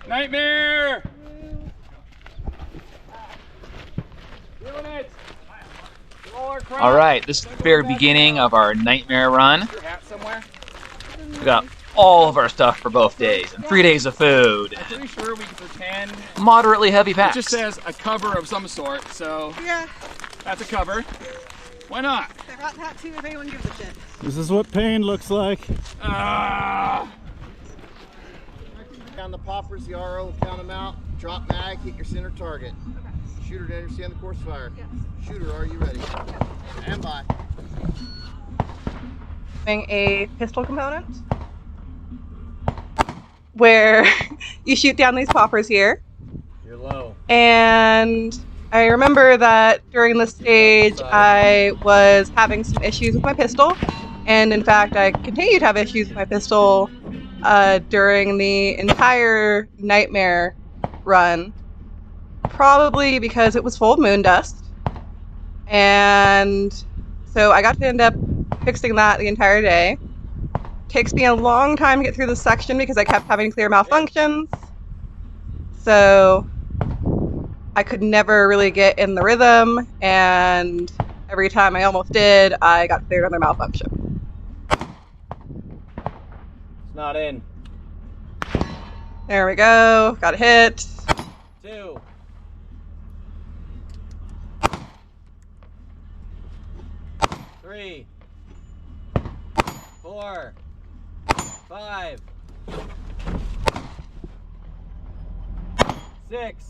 Nightmare! Doing it! All right, this is the very beginning of our nightmare run. Your hat somewhere? We got all of our stuff for both days and 3 days of food. I'm pretty sure we can pretend. Moderately heavy packs. It just says a cover of some sort, so Yeah. that's a cover. Why not? I brought that too if anyone gives a shit. This is what pain looks like. Down the poppers, the RO, count them out. Drop mag, hit your center target. Shooter, do you understand the course fire? Yes. Shooter, are you ready? And by. Having a pistol component where you shoot down these poppers here. You're low. And I remember that during the stage I was having some issues with my pistol. And in fact, I continued to have issues with my pistol during the entire nightmare run. Probably because it was full of moon dust. And so I got to end up fixing that the entire day. Takes me a long time to get through this section because I kept having to clear malfunctions. So I could never really get in the rhythm, and every time I almost did, I got cleared on their malfunction. It's not in. There we go. Got a hit. 2. 3. 4. 5. 6.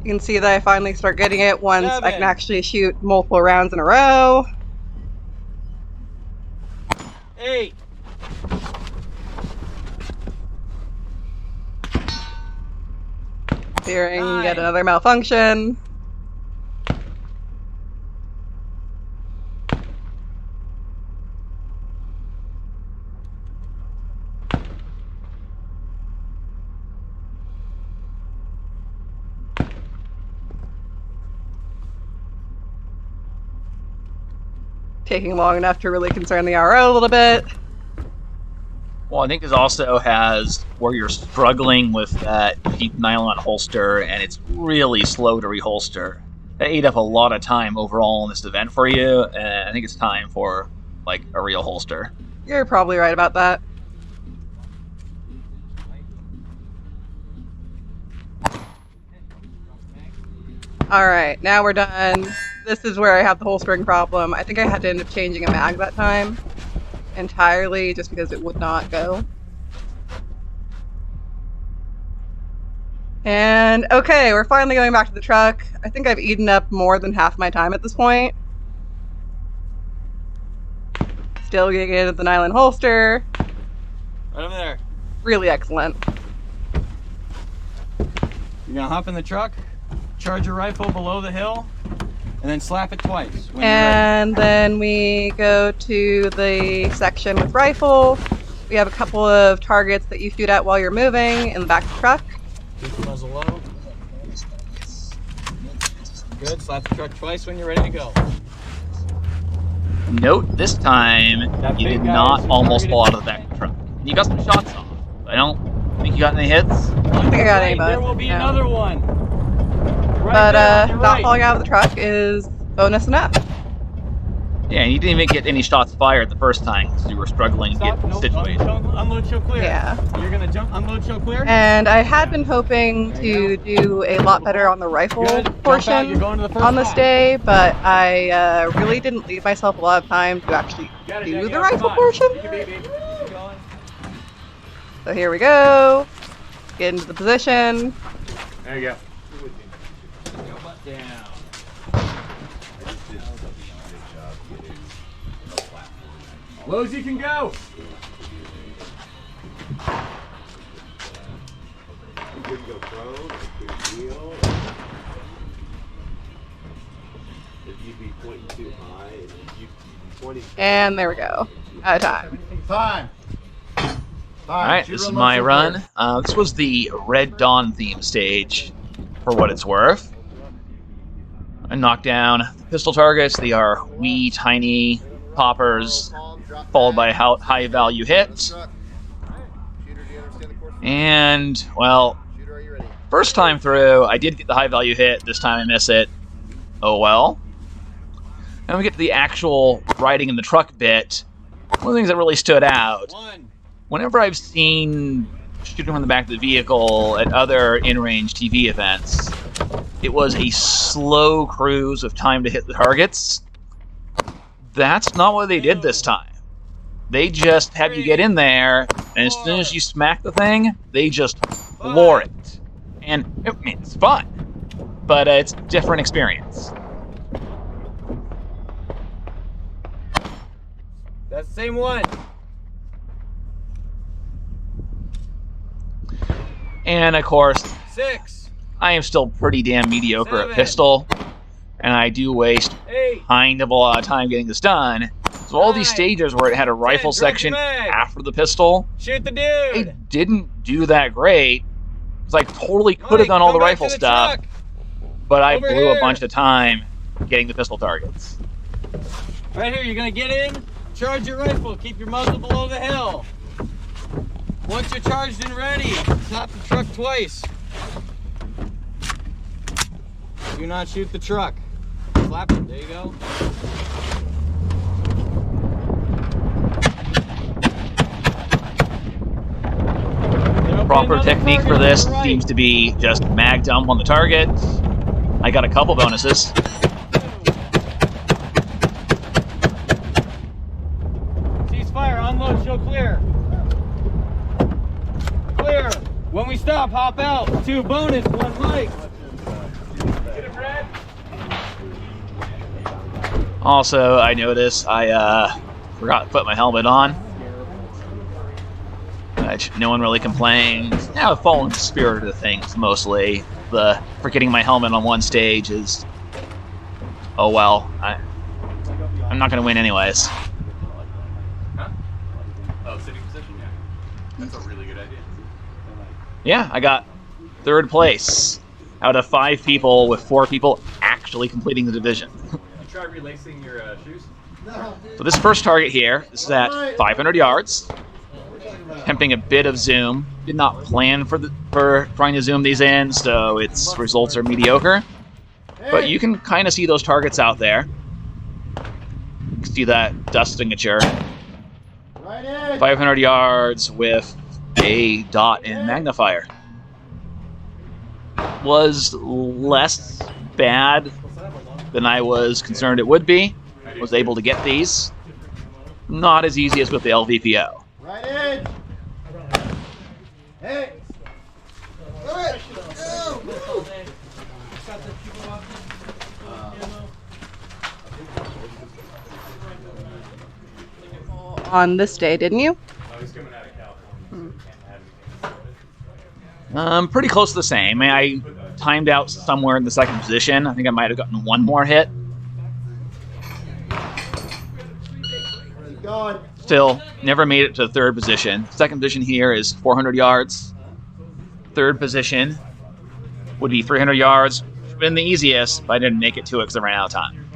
You can see that I finally start getting it once I 7. can actually shoot multiple rounds in a row. 8. Clearing 9. yet another malfunction. Taking long enough to really concern the RO a little bit. Well, I think this also has where you're struggling with that deep nylon holster, and it's really slow to reholster. That ate up a lot of time overall in this event for you, and I think it's time for like a real holster. You're probably right about that. Alright, now we're done. This is where I have the holstering problem. I think I had to end up changing a mag that time entirely just because it would not go. And okay, we're finally going back to the truck. I think I've eaten up more than half my time at this point. Still getting into the nylon holster. Right over there. Really excellent. You're gonna hop in the truck, charge your rifle below the hill, and then slap it twice. When And then we go to the section with rifle. We have a couple of targets that you shoot at while you're moving in the back of the truck. Keep the muzzle low. Good. Slap the truck twice when you're ready to go. Note, this time That you big did guy not is almost targeted. fall out of the back of the truck. You got some shots off. I don't think you got any hits. I don't think I got any bugs. There will be no. another one. Right But there on your not right. falling out of the truck is bonus enough. Yeah, and you didn't even get any shots fired the first time because you were struggling to Stop. get Nope. situated. Unload, show clear. Yeah. You're gonna jump, unload, show clear. And I had been hoping to do a lot better on the rifle Good. Jump out. You're portion going to the first on this line. day, but I really didn't leave myself a lot of time to actually Got it, do Danielle. the rifle Come on. portion. Take it, baby. Keep going. So here we go. Get into the position. There you go. Go butt down. Low as you can go. Could go prone, could kneel. If you'd be pointing too high, and you'd be pointing. And there we go. Out of time. Time. Alright, this is my run. This was the Red Dawn theme stage, for what it's worth. I knocked down the pistol targets. They are wee, tiny poppers, followed by high-value hits. Shooter, do you understand the course And, well, Shooter, are you ready? first time through, I did get the high value hit. This time I miss it. Oh well. And we get to the actual riding in the truck bit. One of the things that really stood out, whenever I've seen shooting from the back of the vehicle at other Inrangetv events, it was a slow cruise of time to hit the targets. That's not what they did this time. They just have you get in there, and as soon as you smack the thing, they just floor it. And I mean, it's fun, but it's a different experience. That's the same one. And of course, 6. I am still pretty damn mediocre 7. at pistol, and I do waste 8. kind of a lot of time getting this done. So all these 9. stages where it had a rifle 10, drop section your mag. after the pistol, Shoot the it dude. didn't do that great. Because I totally could have Mike, done all the come back rifle to the stuff, truck. but I Over blew a here. bunch of time getting the pistol targets. Right here, you're gonna get in, charge your rifle, keep your muzzle below the hill. Once you're charged and ready, stop the truck twice. Do not shoot the truck. Slap it, there you go. Proper technique for this seems to be just mag dump on the target. I got a couple bonuses. Ceasefire, unload, show clear. Clear. When we stop, hop out. 2 bonus, 1 mic. Get it, Brad. Also, I noticed I forgot to put my helmet on. Which no one really complains. Yeah, I've fallen the spirit of things mostly. The forgetting my helmet on one stage is, oh well. I'm not gonna win anyways. Huh? Oh, sitting position? Yeah. That's a really good idea. Yeah, I got 3rd place out of 5 people, with 4 people actually completing the division. You try relacing your shoes? So this first target here, this is at 500 yards. Attempting a bit of zoom. Did not plan for trying to zoom these in, so its results are mediocre. But you can kind of see those targets out there. You can see that dust signature. 500 yards with a dot and magnifier. Was less bad than I was concerned it would be. Was able to get these. Not as easy as with the LVPO. Right edge. Hey. Good. Go. On this day, didn't you? Oh, he's coming out of California, so he can't have anything. Pretty close to the same. I timed out somewhere in the 2nd position. I think I might have gotten 1 more hit. Keep going. Still, never made it to the 3rd position. 2nd position here is 400 yards. 3rd position would be 300 yards. Would have been the easiest, but I didn't make it to it because I ran out of time.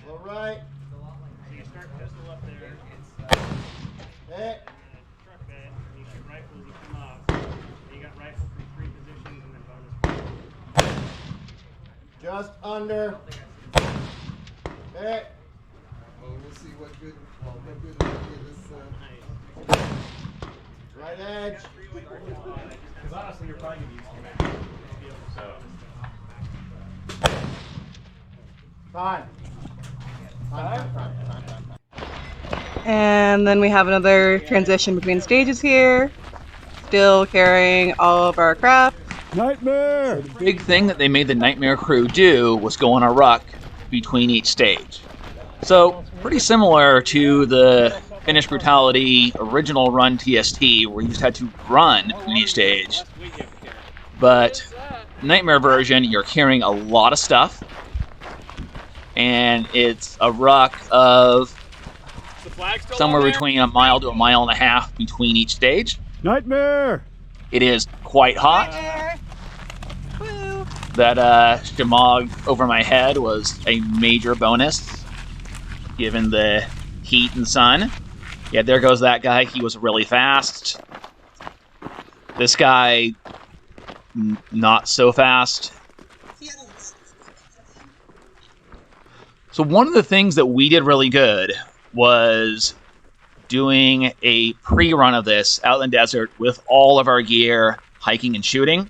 All right. Hey. Just under. Hey. We'll see what good this Right edge. Because honestly, you're probably going to use your mag. So. Time. And then we have another transition between stages here. Still carrying all of our craft. Nightmare! Big thing that they made the Nightmare crew do was go on a ruck between each stage. So, pretty similar to the Finish Brutality original run TST, where you just had to run between each stage. But Nightmare version, you're carrying a lot of stuff, and it's a ruck of somewhere between a mile to a mile and a half between each stage. Nightmare! It is quite hot. Woo. That Shemog over my head was a major bonus, given the heat and sun. Yeah, there goes that guy. He was really fast. This guy, not so fast. So one of the things that we did really good was doing a pre-run of this out in the desert with all of our gear, hiking and shooting.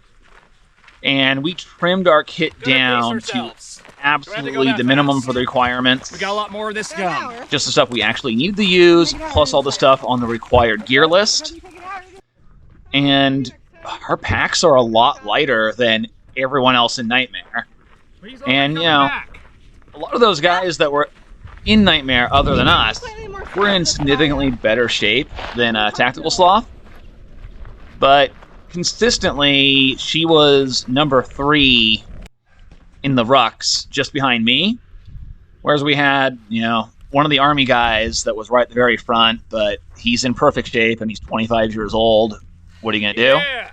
And we trimmed our kit down to absolutely the minimum for the requirements. We got a lot more of this gum. Just the stuff we actually need to use, plus all the stuff on the required gear list. And our packs are a lot lighter than everyone else in Nightmare. And, you know, a lot of those guys that were in Nightmare, other than us, were in significantly better shape than tacticalsloth. But consistently, she was number 3 in the rucks, just behind me. Whereas we had, you know, one of the army guys that was right at the very front, but he's in perfect shape and he's 25 years old. What are you going to do? Yeah.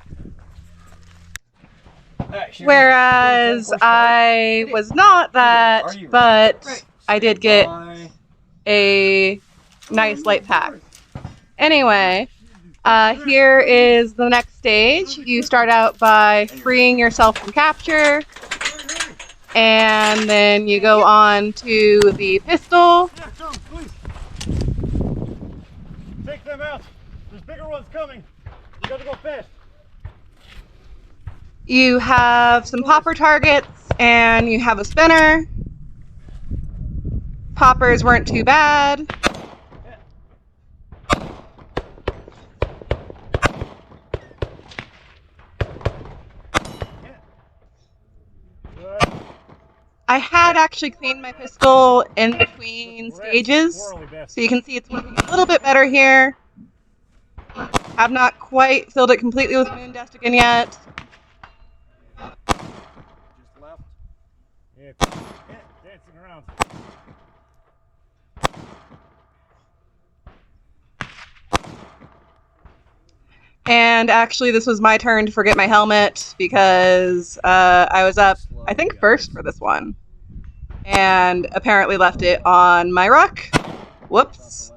Whereas I was not that, but I did get a nice light pack. Anyway, here is the next stage. You start out by freeing yourself from capture, and then you go on to the pistol. Take them out. There's bigger ones coming. You gotta go fast. You have some popper targets, and you have a spinner. Poppers weren't too bad. I had actually cleaned my pistol in between stages, so you can see it's working a little bit better here. Have not quite filled it completely with moon dust again yet. Just left. Yeah, dancing around. And actually, this was my turn to forget my helmet because I was up, I think, first for this one. And apparently left it on my ruck. Whoops.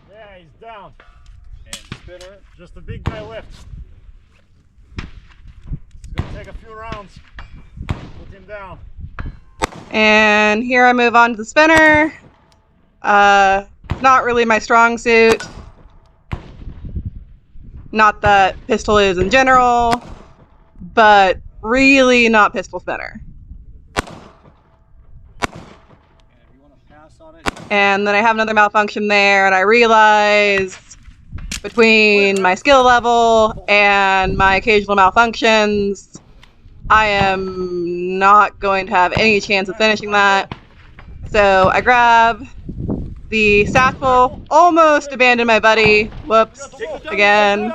Yeah, he's down. And spinner. Just a big guy left. It's gonna take a few rounds. Put him down. And here I move on to the spinner. Not really my strong suit. Not that pistol is in general, but really not pistol spinner. And then I have another malfunction there, and I realize between my skill level and my occasional malfunctions, I am not going to have any chance of finishing that. So I grab the satchel, almost abandon my buddy. Whoops, again.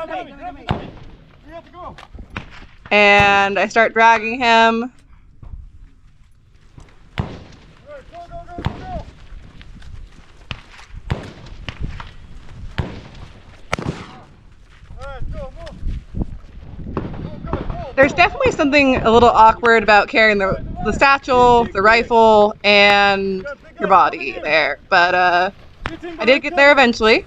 And I start dragging him. There's definitely something a little awkward about carrying the satchel, the rifle, and your body there. But I did get there eventually.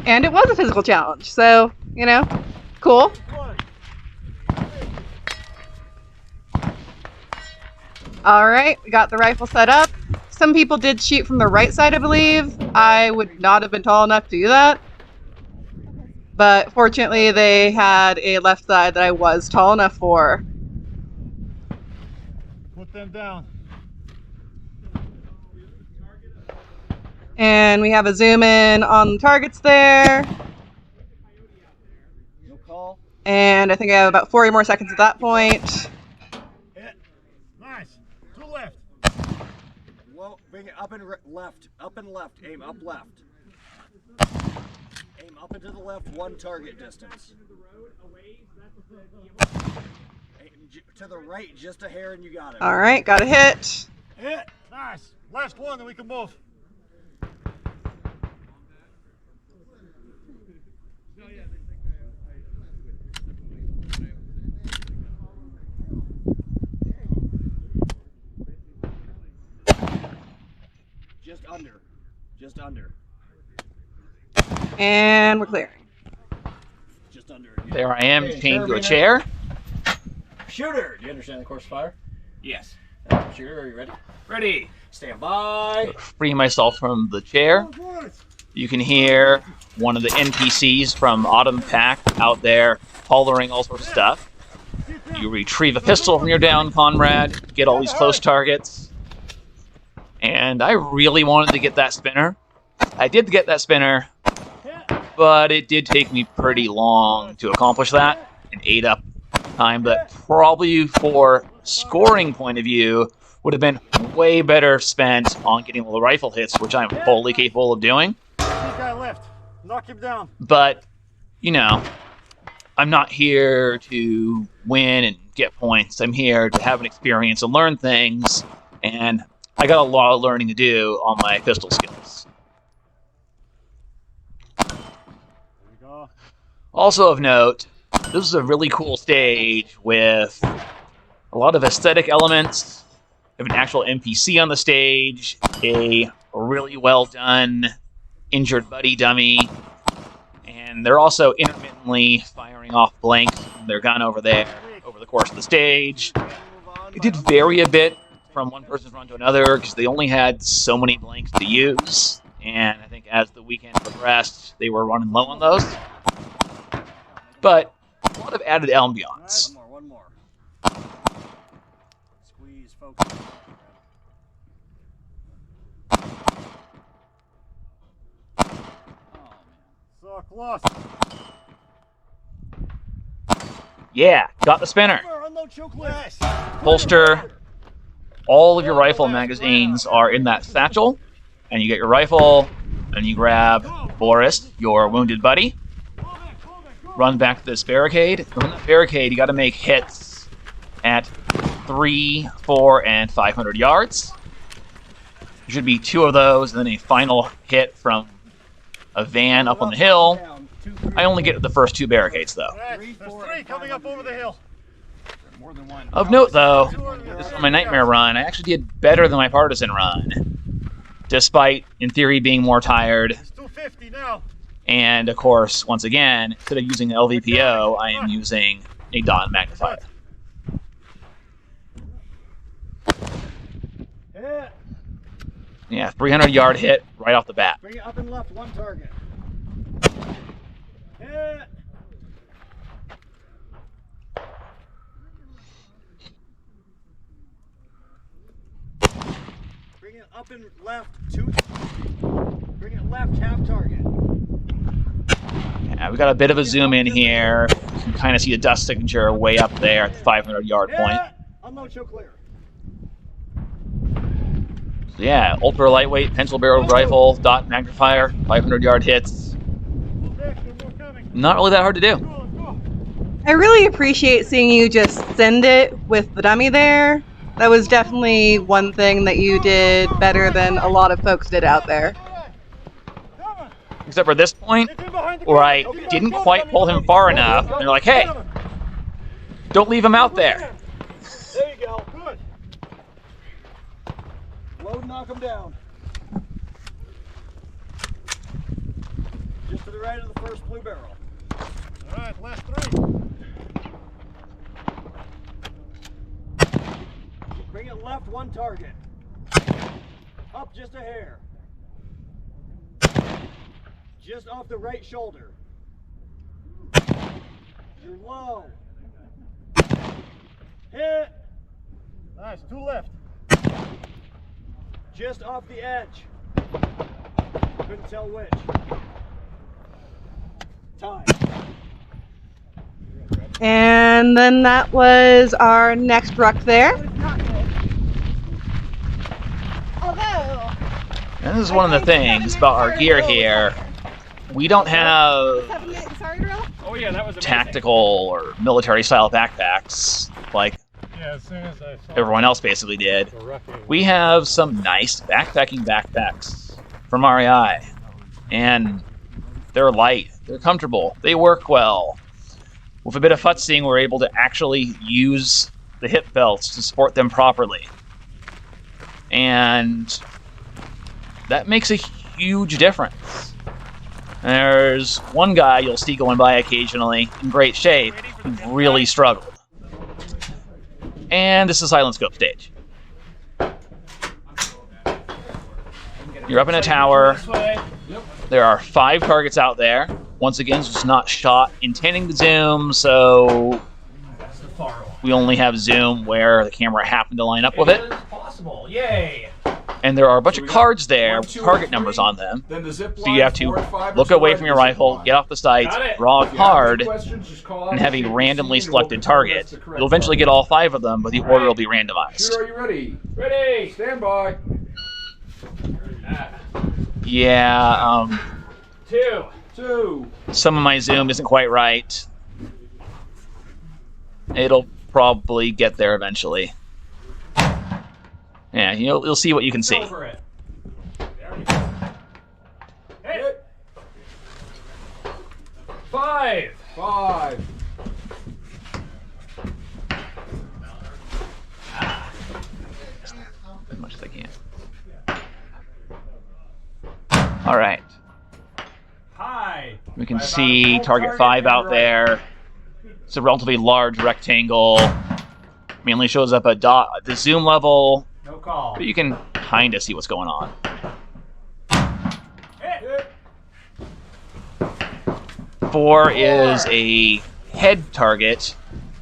And it was a physical challenge, so, you know, cool. Alright, we got the rifle set up. Some people did shoot from the right side, I believe. I would not have been tall enough to do that. But fortunately, they had a left side that I was tall enough for. Put them down. And we have a zoom in on the targets there. No call. And I think I have about 40 more seconds at that point. Nice. To the left. Well, bring it up and left. Up and left. Aim up left. Aim up and to the left, one target distance. Aim to the right, just a hair, and you got it. Alright, got a hit. Hit. Nice. Last one, then we can move. under. Just under. And we're clearing. Just under. There I am, chained to a chair. Shooter, do you understand the course of fire? Yes. Shooter, are you ready? Ready. Stand by. Free myself from the chair. You can hear one of the NPCs from Autumn Pack out there hollering all sorts of stuff. You retrieve a pistol from your down comrade, get all these close targets. And I really wanted to get that spinner. I did get that spinner, but it did take me pretty long to accomplish that. And ate up time that probably for scoring point of view would have been way better spent on getting all the rifle hits, which I'm fully capable of doing. Guy left. Knock him down. But, you know, I'm not here to win and get points. I'm here to have an experience and learn things, and I got a lot of learning to do on my pistol skills. There we go. Also of note, this is a really cool stage with a lot of aesthetic elements. We have an actual NPC on the stage, a really well done injured buddy dummy, and they're also intermittently firing off blanks from their gun over there over the course of the stage. It did vary a bit from one person's run to another because they only had so many blanks to use, and I think as the weekend progressed, they were running low on those. But a lot of added ambiance. One more. Squeeze, focus. So close. Yeah, got the spinner. Holster. All of your rifle magazines are in that satchel, and you get your rifle, and you grab Boris, your wounded buddy. Run back to this barricade. From that barricade, you got to make hits at 3, 4, and 500 yards. There should be 2 of those, and then a final hit from a van up on the hill. I only get the first 2 barricades, though. There's 3 coming up over the hill. More than one. Of note, though, this is my Nightmare run. I actually did better than my Partisan run, despite, in theory, being more tired. It's 250 now. And, of course, once again, instead of using the LVPO, I am using a dot magnifier. Hit. Yeah, 300-yard hit right off the bat. Bring it up and left, one target. Hit. Bring it up and left, 2. Bring it left, half target. Yeah, we got a bit of a zoom in here. You can kind of see the dust signature way up there at the 500-yard point. Unload, show clear. So yeah, ultra lightweight pencil barrel rifle, dot magnifier, 500-yard hits. Not really that hard to do. I really appreciate seeing you just send it with the dummy there. That was definitely one thing that you did better than a lot of folks did out there. Except for this point, where I didn't quite pull him far enough. And they're like, hey, don't leave him out there. There you go. Good. Load and knock him down. Just to the right of the first blue barrel. All right, last 3. Bring it left, one target. Up just a hair. Just off the right shoulder. You're low. Hit. Nice, 2 left. Just off the edge. Couldn't tell which. Time. And then that was our next ruck there. Although, And this is one of the things about our gear here. We don't have Oh yeah, that was amazing. tactical or military style backpacks like Yeah, as soon as I saw everyone else basically did. the wrecking. We have some nice backpacking backpacks from REI, and they're light, they're comfortable, they work well. With a bit of futzing, we're able to actually use the hip belts to support them properly. And that makes a huge difference. There's one guy you'll see going by occasionally in great shape who really struggled. And this is Silent Scope stage. You're up in a tower. There are 5 targets out there. Once again, it's just not shot intending to zoom, so we only have zoom where the camera happened to line up with it. Possible. Yay! And there are a bunch of cards there with target numbers on them. So you have to look away from your rifle, get off the sights, draw a card, and have a randomly selected target. You'll eventually get all 5 of them, but the order will be randomized. Shooter, are you ready? Ready! Stand by. Yeah, 2. some of my zoom isn't quite right. It'll probably get there eventually. Yeah, you'll see what you can see. Over it. There we go. Hit. 5. As much as I can. All right. High. We can see target 5 out there. It's a relatively large rectangle. Mainly shows up a dot at the zoom level, No call. but you can kind of see what's going on. Hit. 4 is a head target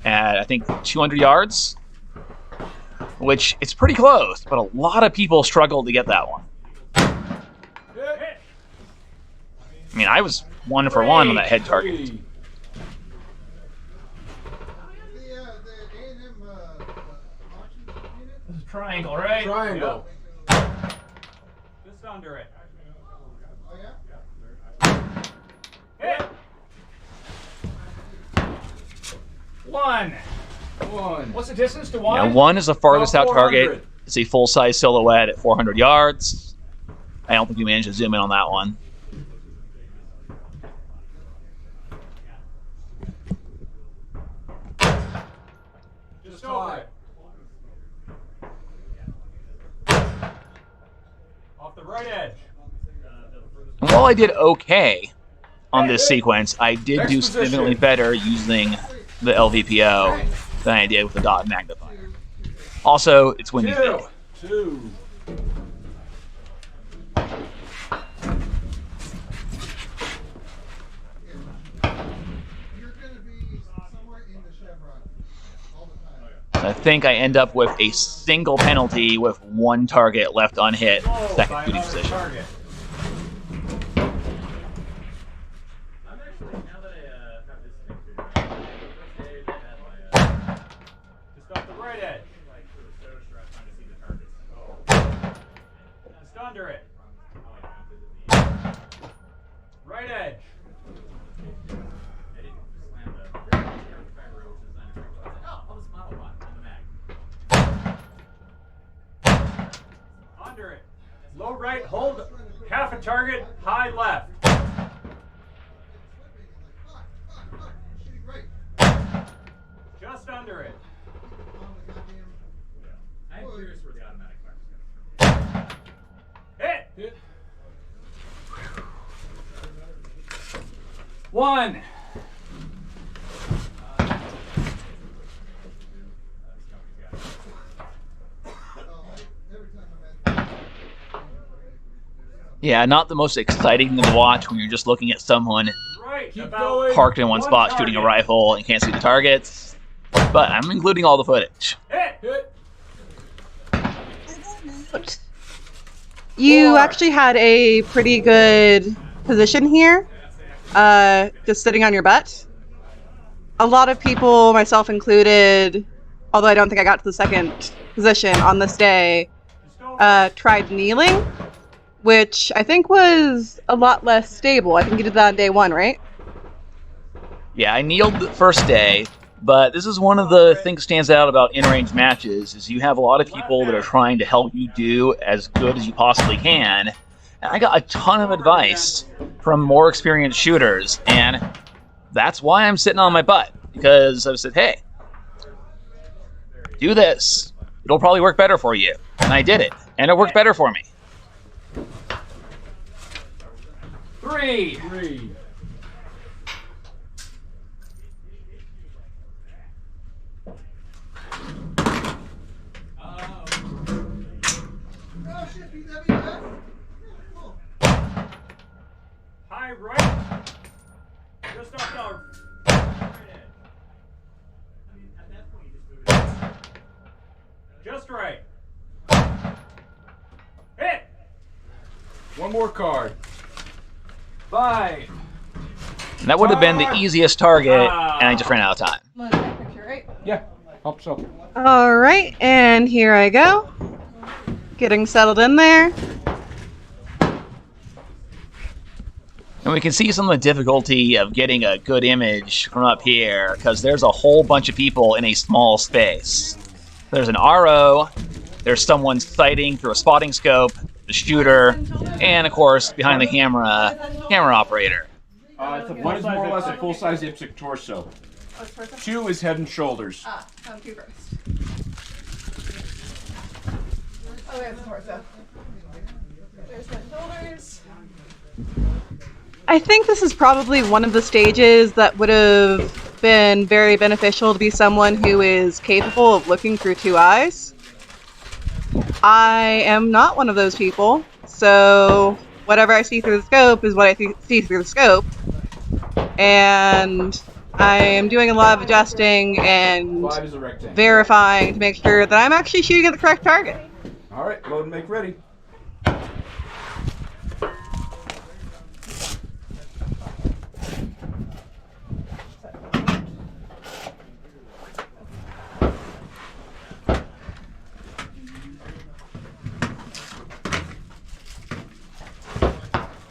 at, I think, 200 yards, which it's pretty close, but a lot of people struggled to get that one. Hit. I mean, I was 1 for 1 on that head target. This is triangle, right? Triangle. Yep. Just under it. Hit. 1. What's the distance to 1? Yeah, 1 is the farthest out 400. target. It's a full-size silhouette at 400 yards. I don't think you managed to zoom in on that one. Just over it. Off the right edge. And while I did okay on this sequence, I did do significantly better using the LVPO than I did with the dot magnifier. Also, it's windy. 2. I think I end up with a single penalty with 1 target left unhit, second shooting position. Target. Just off the right edge. Just under it. Right edge. Under it. Low right, hold half a target, high left. Just under it. I'm curious where the automatic fire is. Hit! 1. Yeah, not the most exciting thing to watch when you're just looking at someone Right. parked in one spot shooting a rifle and can't see the targets. But I'm including all the footage. Hit! You actually had a pretty good position here, just sitting on your butt. A lot of people, myself included, although I don't think I got to the second position on this day, tried kneeling, which I think was a lot less stable. I think you did that on day 1, right? Yeah, I kneeled the first day, but this is one of the things that stands out about in-range matches, is you have a lot of people that are trying to help you do as good as you possibly can. And I got a ton of advice from more experienced shooters, and that's why I'm sitting on my butt, because I said, hey, do this. It'll probably work better for you. And I did it, and it worked better for me. 3. 3. Oh shit, PWS? Cool. High right. Just off the right edge. I mean, at that point, you just move it. Just right. Hit. One more card. 5. And that would have been the easiest target, and I just ran out of time. Yeah, hope so. All right, and here I go. Getting settled in there. And we can see some of the difficulty of getting a good image from up here, because there's a whole bunch of people in a small space. There's an RO, there's someone sighting through a spotting scope, the shooter, and of course, behind the camera operator. One is more or less a full-size IPSC torso. 2 is head and shoulders. Ah, found 2 first. Oh, there's the torso. There's the shoulders. I think this is probably one of the stages that would have been very beneficial to be someone who is capable of looking through 2 eyes. I am not one of those people, so whatever I see through the scope is what I see through the scope. And I am doing a lot of adjusting and 5 is a rectangle. verifying to make sure that I'm actually shooting at the correct target. All right, load and make ready.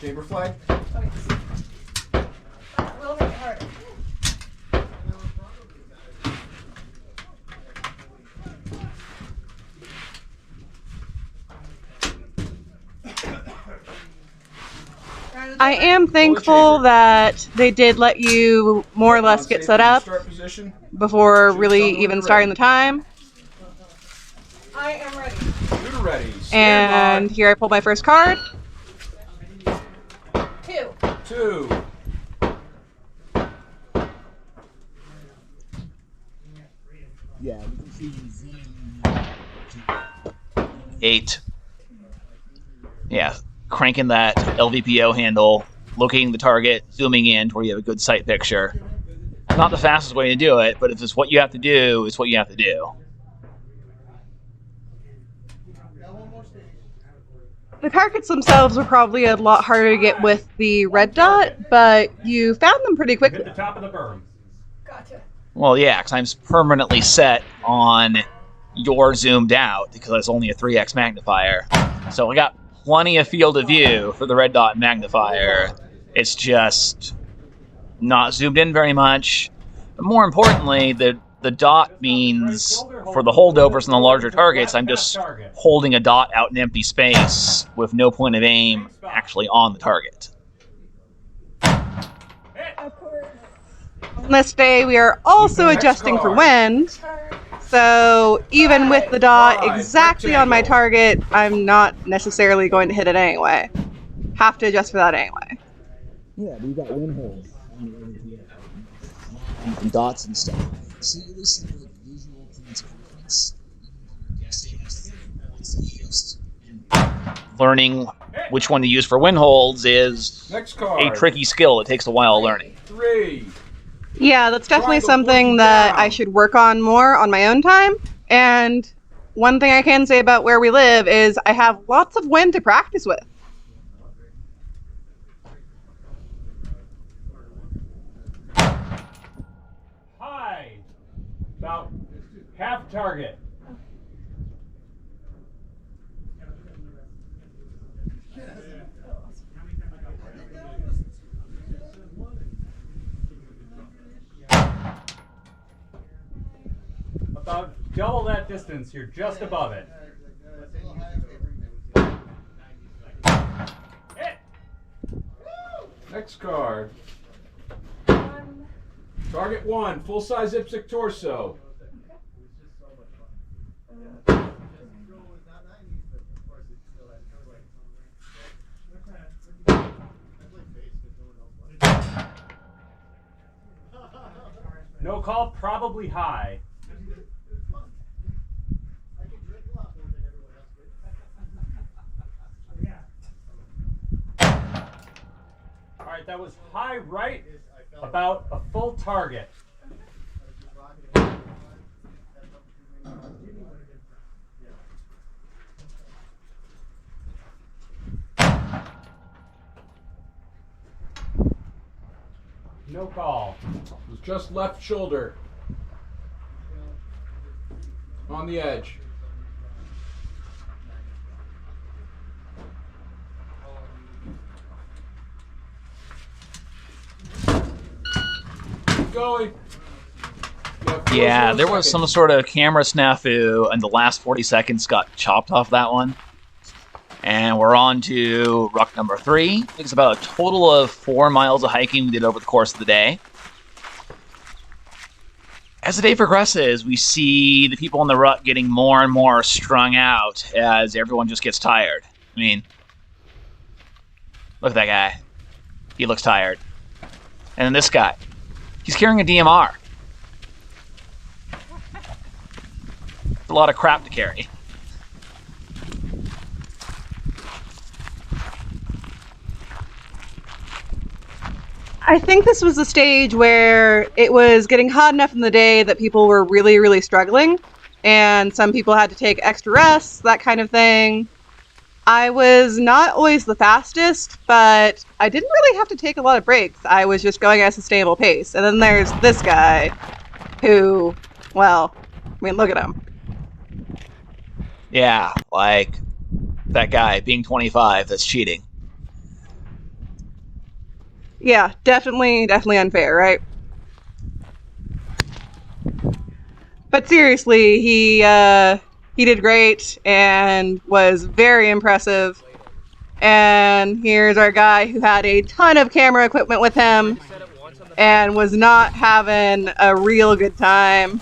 Chamber flag. We'll make it harder. I am thankful that they did let you more or less get set up before really even starting the time. I am ready. Shooter ready. And here I pulled my first card. 2. 8. Yeah, cranking that LVPO handle, locating the target, zooming in to where you have a good sight picture. Not the fastest way to do it, but if it's what you have to do, it's what you have to do. The targets themselves were probably a lot harder to get with the red dot, but you found them pretty quickly. Hit the top of the berm. Gotcha. Well, yeah, because I'm permanently set on your zoomed out because it's only a 3x magnifier. So I got plenty of field of view for the red dot magnifier. It's just not zoomed in very much. But more importantly, the dot means for the holdovers and the larger targets, I'm just holding a dot out in empty space with no point of aim actually on the target. On this day, we are also adjusting for wind. So even with the dot exactly on my target, I'm not necessarily going to hit it anyway. Have to adjust for that anyway. Yeah, but you got wind holes and dots and stuff. So you listen to the visual points of reference, guessing as learning which one to use for wind holds is a tricky skill. It takes a while learning. 3. Yeah, that's definitely something that I should work on more on my own time. And one thing I can say about where we live is I have lots of wind to practice with. High. About half target. About double that distance, you're just above it. Hit. Next card. Target 1, full-size IPSC torso. No call, probably high. All right, that was high right, about a full target. No call. It was just left shoulder. On the edge. Keep going. Yeah, there was some sort of camera snafu, and the last 40 seconds got chopped off that one. And we're on to ruck number 3. It's about a total of 4 miles of hiking we did over the course of the day. As the day progresses, we see the people on the ruck getting more and more strung out as everyone just gets tired. I mean, look at that guy. He looks tired. And then this guy. He's carrying a DMR. It's a lot of crap to carry. I think this was a stage where it was getting hot enough in the day that people were really, really struggling. And some people had to take extra rests, that kind of thing. I was not always the fastest, but I didn't really have to take a lot of breaks. I was just going at a sustainable pace. And then there's this guy who, well, I mean, look at him. Yeah, like that guy being 25, that's cheating. Yeah, definitely unfair, right? But seriously, he did great and was very impressive. And here's our guy who had a ton of camera equipment with him and was not having a real good time.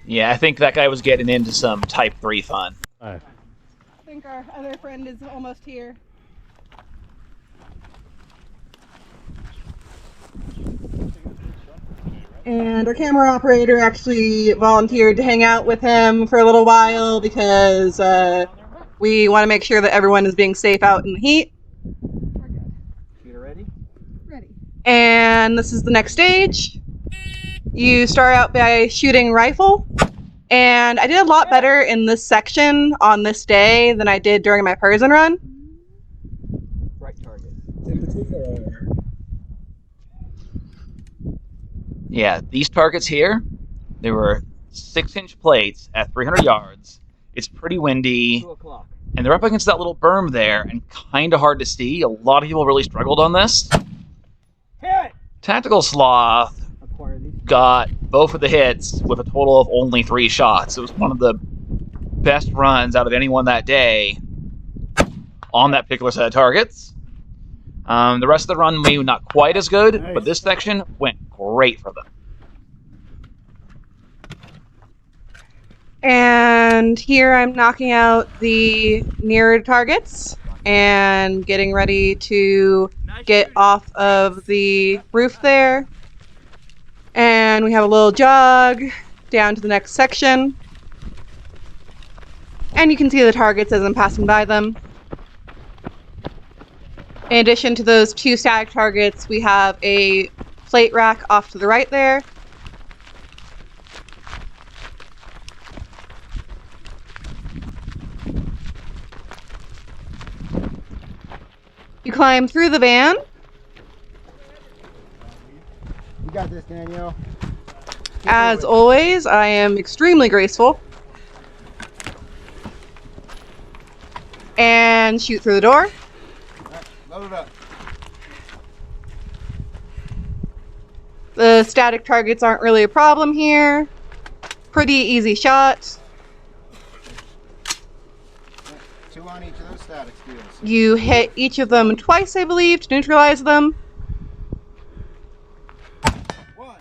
Yeah, I think that guy was getting into some Type 3 fun. I think our other friend is almost here. And our camera operator actually volunteered to hang out with him for a little while because we want to make sure that everyone is being safe out in the heat. We're good. Shooter ready? Ready. And this is the next stage. You start out by shooting rifle. And I did a lot better in this section on this day than I did during my Persian run. Right target. Yeah, these targets here, they were 6-inch plates at 300 yards. It's pretty windy. 2 o'clock. And they're up against that little berm there and kind of hard to see. A lot of people really struggled on this. Hit! Tacticalsloth Acquire these. got both of the hits with a total of only 3 shots. It was one of the best runs out of anyone that day on that particular set of targets. The rest of the run maybe not quite as good, but this section went great for them. And here I'm knocking out the nearer targets and getting ready to get off of the roof there. And we have a little jog down to the next section. And you can see the targets as I'm passing by them. In addition to those 2 static targets, we have a plate rack off to the right there. You climb through the van. You got this, Danielle. As always, I am extremely graceful. And shoot through the door. Load it up. The static targets aren't really a problem here. Pretty easy shot. 2 on each of those static skills. You hit each of them twice, I believe, to neutralize them. 1,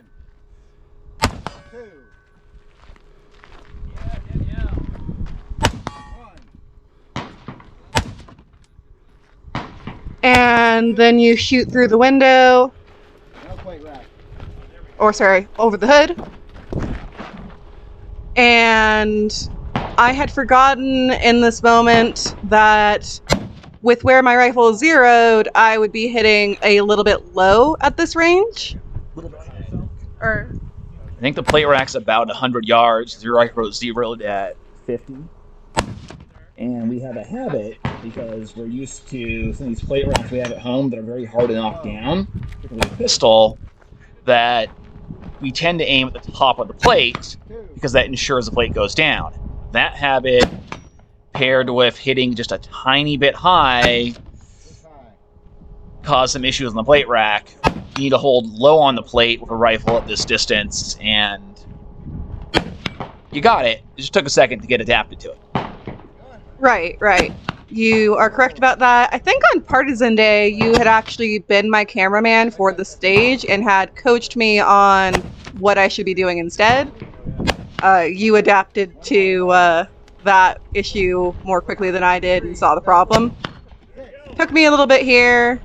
2. Yeah, Danielle. 1. And and then you shoot through the window. Now plate rack. Or sorry, over the hood. And I had forgotten in this moment that with where my rifle is zeroed, I would be hitting a little bit low at this range. Or I think the plate rack's about 100 yards. Your rifle is zeroed at 50. And we have a habit, because we're used to some of these plate racks we have at home that are very hard to knock down, particularly a pistol, that we tend to aim at the top of the plate because that ensures the plate goes down. That habit, paired with hitting just a tiny bit high, cause some issues on the plate rack. You need to hold low on the plate with a rifle at this distance, and you got it. It just took a second to get adapted to it. right. You are correct about that. I think on Partisan Day, you had actually been my cameraman for the stage and had coached me on what I should be doing instead. You adapted to that issue more quickly than I did and saw the problem. Took me a little bit here,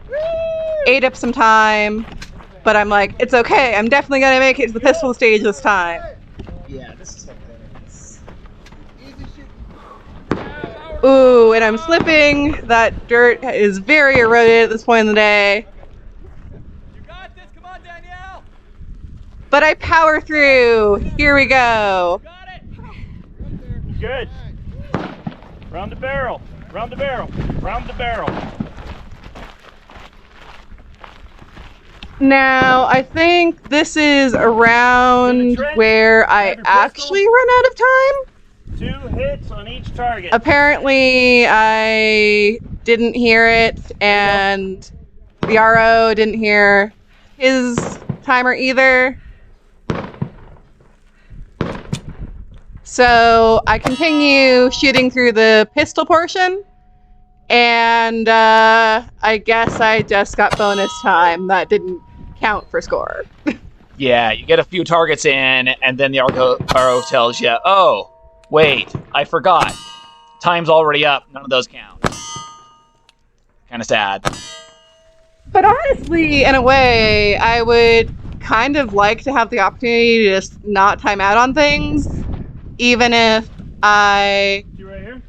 ate up some time, but I'm like, it's okay. I'm definitely going to make it to the pistol stage this time. Yeah, this is hilarious. Ooh, and I'm slipping. That dirt is very eroded at this point in the day. You got this. Come on, Danielle. But I power through. Here we go. Got it. Good. Round the barrel. Round the barrel. Round the barrel. Now, I think this is around where I actually run out of time. 2 hits on each target. Apparently, I didn't hear it, and the RO didn't hear his timer either. So I continue shooting through the pistol portion, and I guess I just got bonus time. That didn't count for score. Yeah, you get a few targets in, and then the RO tells you, oh, wait, I forgot. Time's already up. None of those count. Kind of sad. But honestly, in a way, I would kind of like to have the opportunity to just not time out on things, even if I See right here?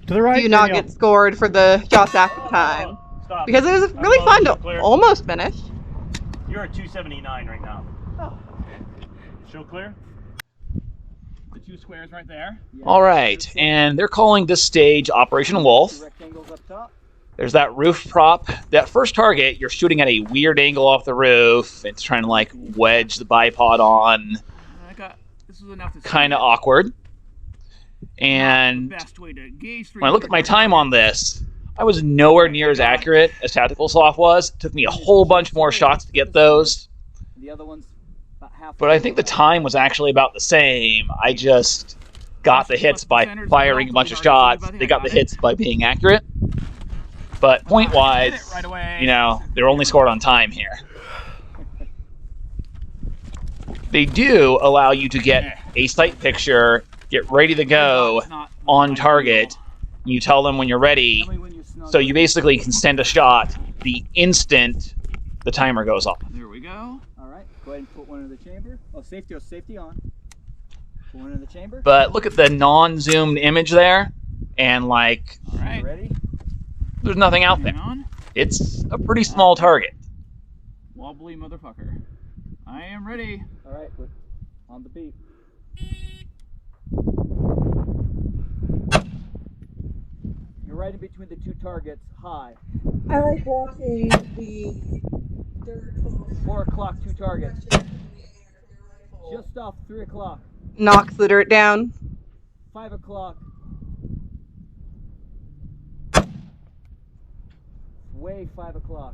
To the right. do not get scored for the shots after time. Stop. Because it was really fun to almost finish. You're at 279 right now. Oh. Show clear. The 2 squares right there. All right, and they're calling this stage Operation Wolf. Rectangles up top. There's that roof prop. That first target, you're shooting at a weird angle off the roof. It's trying to, like, wedge the bipod on. This is enough to Kind of awkward. And best way to gauge when I look at my time on this, I was nowhere near as accurate as tacticalsloth was. It took me a whole bunch more shots to get those. The other one's about half. But I think the time was actually about the same. I just got the hits by firing a bunch of shots. They got the hits by being accurate. But point-wise, you know, they're only scored on time here. They do allow you to get a sight picture, get ready to go on target. You tell them when you're ready, so you basically can send a shot the instant the timer goes off. There we go. All right, go ahead and put one in the chamber. Oh, safety on. Put one in the chamber. But look at the non-zoomed image there, and like, All right. Ready? there's nothing out there. Hang on. It's a pretty small target. Wobbly motherfucker. I am ready. All right, on the beat. You're right in between the 2 targets, high. I like watching the dirt. 4 o'clock, 2 targets. Just off 3 o'clock. Knocks the dirt down. 5 o'clock. Way 5 o'clock.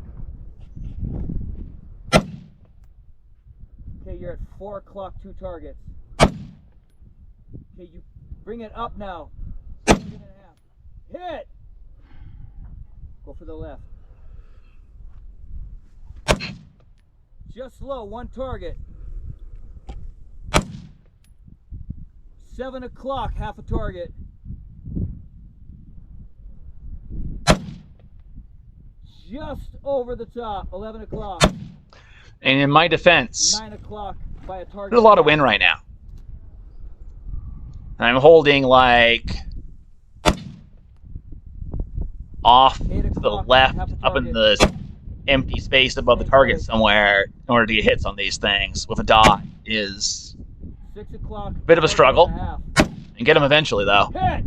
Okay, you're at 4 o'clock, 2 targets. Okay, you bring it up now. 3.5. Hit! Go for the left. Just low, 1 target. 7 o'clock, half a target. just over the top. 11 o'clock. And in my defense, 9 o'clock by a target. there's a lot of wind right now. I'm holding like off to the left, up in the empty space above the target somewhere, in order to get hits on these things with a dot is 6 o'clock. a bit of a struggle. And get them eventually, though. Hit!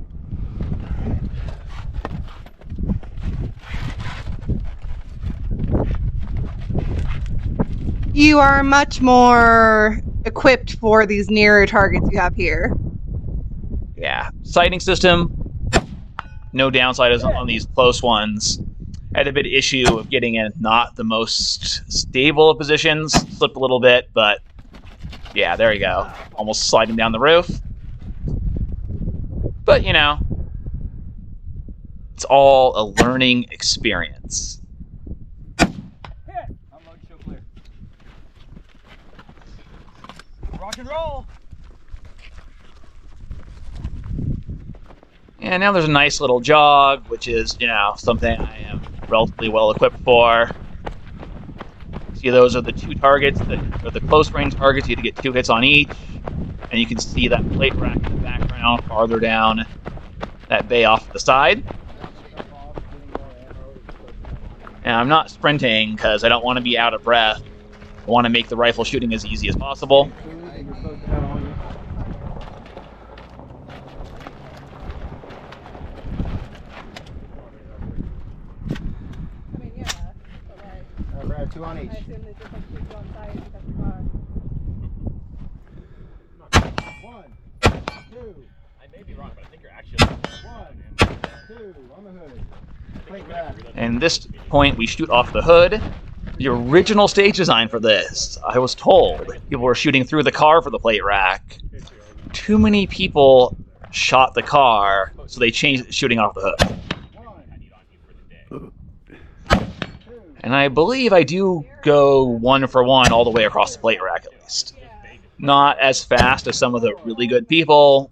You are much more equipped for these nearer targets you have here. Yeah, sighting system, no downside is on these close ones. I had a bit of issue of getting in not the most stable of positions, slipped a little bit, but yeah, there you go. Almost sliding down the roof. But, you know, it's all a learning experience. Hit! Unload, show clear. Rock and roll! And now there's a nice little jog, which is, you know, something I am relatively well equipped for. See, those are the two targets that are the close range targets. You have to get 2 hits on each. And you can see that plate rack in the background farther down that bay off to the side. And I'm not sprinting because I don't want to be out of breath. I want to make the rifle shooting as easy as possible. I mean, yeah, but like, Brad, 2 on each. I assume they just like keep you on site because the car. 1, 2. I may be wrong, but I think you're actually 1, 2 on the hood. Plate rack. And this point, we shoot off the hood. The original stage design for this, I was told people were shooting through the car for the plate rack. Too many people shot the car, so they changed it shooting off the hood. And I believe I do go 1 for 1 all the way across the plate rack, at least. Not as fast as some of the really good people,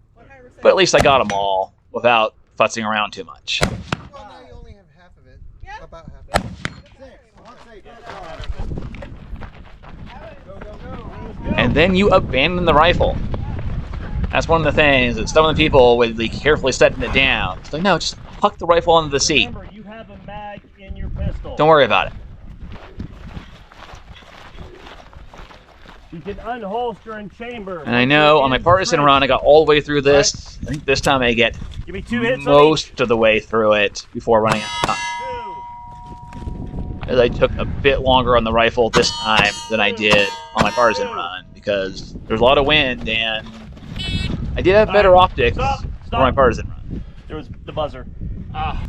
but at least I got them all without futzing around too much. Well, now you only have half of it. Yeah. About half of it. 6. And then you abandon the rifle. That's one of the things that some of the people would be carefully setting it down. It's like, no, just huck the rifle onto the seat. Remember, you have a mag in your pistol. Don't worry about it. You can unholster and chamber. And I know on my partisan run, I got all the way through this. I think this time I get Give me 2 hits most of the way through it before running out of time. on each. 2. As I took a bit longer on the rifle this time than I did on my partisan run because there's a lot of wind and I did have better optics for my partisan run. There was the buzzer. Ah.